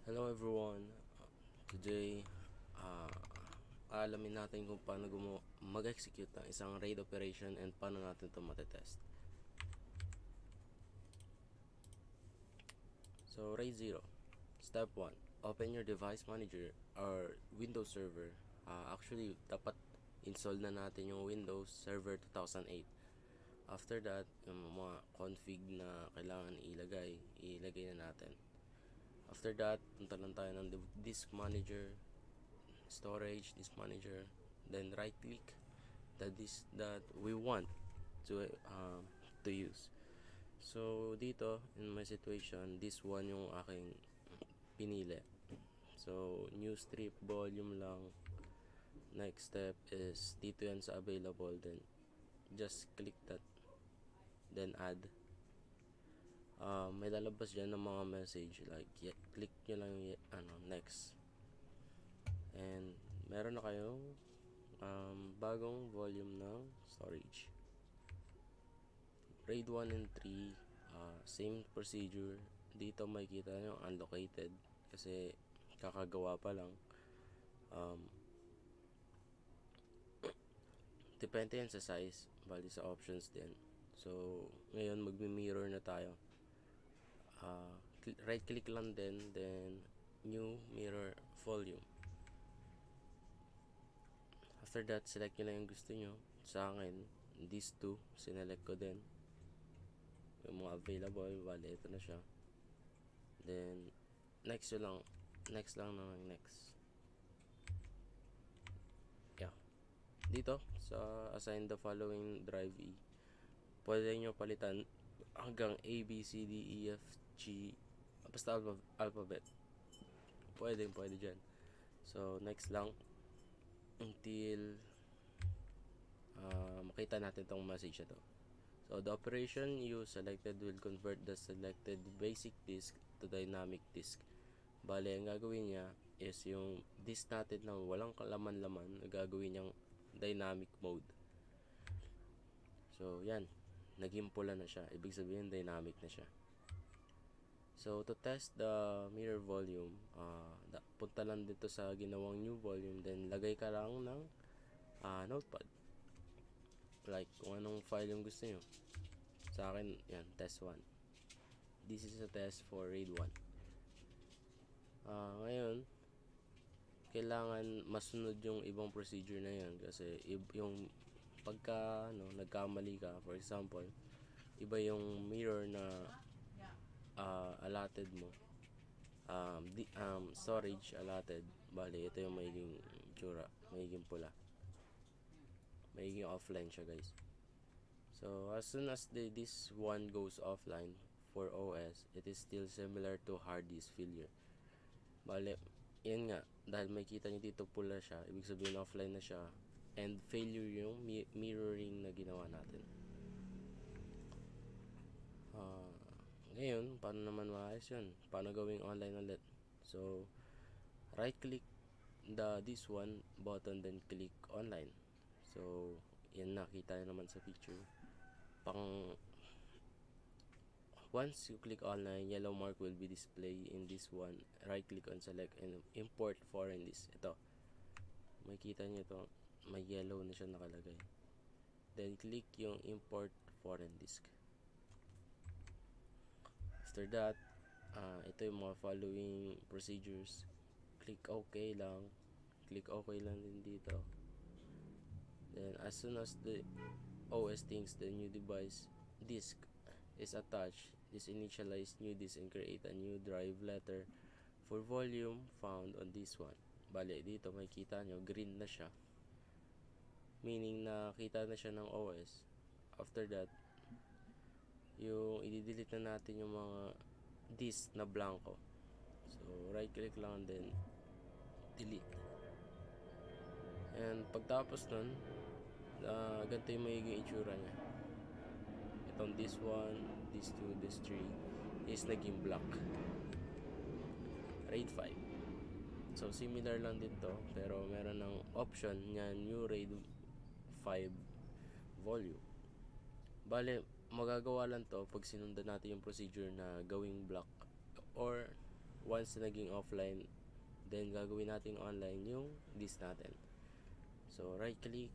Hello everyone. Today, uh, aalamin natin kung paano mag-execute ng isang RAID operation and paano natin ito matetest. So, RAID 0. Step 1. Open your device manager or Windows Server. Actually, dapat install na natin yung Windows Server 2008. After that, yung mga config na kailangan ilagay na natin. After that, punta lang tayo ng disk manager, storage, disk manager, then right click the disk that we want to use. So dito, in my situation, this one yung aking pinili. So new strip volume lang. Next step is dito yan sa available, then just click that, then add. May lalabas dyan ng mga message like click nyo lang yung next, and meron na kayong bagong volume ng storage. RAID 1 and 3, same procedure. Dito makikita nyo unlocated kasi kakagawa pa lang. Depende yan sa size, bali sa options din. So ngayon magmi-mirror na tayo. Right click lang din, then new mirror volume. After that, select nyo lang yung gusto nyo. Sa akin, these two, sinelect ko din yung mga available. Bali, ito na siya. Then next lang ng next. Yeah. Dito sa assign the following drive E, pwede nyo palitan hanggang A, B, C, D, E, F, G, basta alphabet. Pwede dyan. So next lang until makita natin tong message na to. So the operation you selected will convert the selected basic disk to dynamic disk. Bale, ang gagawin niya is yung disk natin na walang laman-laman, gagawin niyang dynamic mode. So yan, naging pula na siya, ibig sabihin dynamic na siya. So to test the mirror volume, punta lang dito sa ginawang new volume, then lagay ka lang ng notepad, like kung anong file yung gusto nyo. Sa akin yan, test 1. This is a test for RAID 1. Ngayon kailangan masunod yung ibang procedure na yan, kasi yung pagka nagkamali ka, for example, iba yung mirror na allotted mo, storage allotted, bali ito yung magiging tsura, magiging pula, magiging offline siya, guys. So as soon as this one goes offline for OS, it is still similar to hard disk failure. Bale, yan nga, dahil makikita nyo dito pula siya, ibig sabihin offline na siya, and failure yung mirroring na ginawa natin. Ngayon, paano naman maayos yun? Paano gawing online ulit? So right click this one button, then click online. So yan, nakita nyo naman sa picture. Once you click online, yellow mark will be displayed in this one. Right click on select and import foreign disk. Ito, makikita nyo ito, may yellow na siya nakalagay. Then click yung import foreign disk. After that, ito yung mga following procedures. Click OK lang. Click OK lang din dito. Then as soon as the OS thinks the new device disk is attached, initialize new disk and create a new drive letter for volume found on this one. Bale, dito makikita nyo green na siya, meaning na kita na siya ng OS. After that, yung i-delete na natin yung mga disk na blanco. So right click lang, then delete. And pagtapos nun, ganito yung magiging itsura niya. Itong this 1, this 2, this 3 is naging black. RAID 5. So similar lang din to, pero meron ng option niya, new RAID 5 volume. Bale, magagawa lang to pag sinundan natin yung procedure na gawing black, or once na naging offline, then gagawin natin online yung list natin. So right click,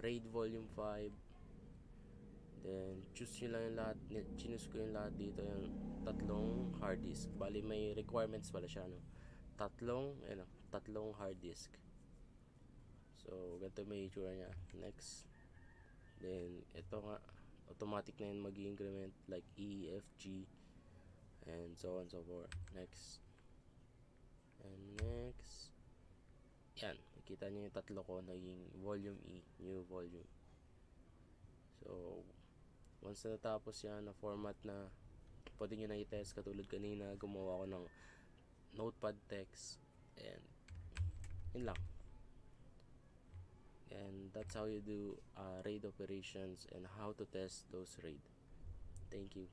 RAID volume 5, then choose nyo lang yung lahat. Choose ko yung lahat dito, yung tatlong hard disk. Bali may requirements pala siya, no? Tatlong hard disk. So ganito may itsura niya. Next, then ito nga automatic na yun mag-increment like E, F, G, and so on so forth. Next, and next, yan, makita nyo yung tatlo ko naging volume E, new volume. So once na natapos yan, na format na, pwede nyo na i-test. Katulad kanina, gumawa ko ng notepad text, and yun lang. And that's how you do RAID operations and how to test those RAID. Thank you.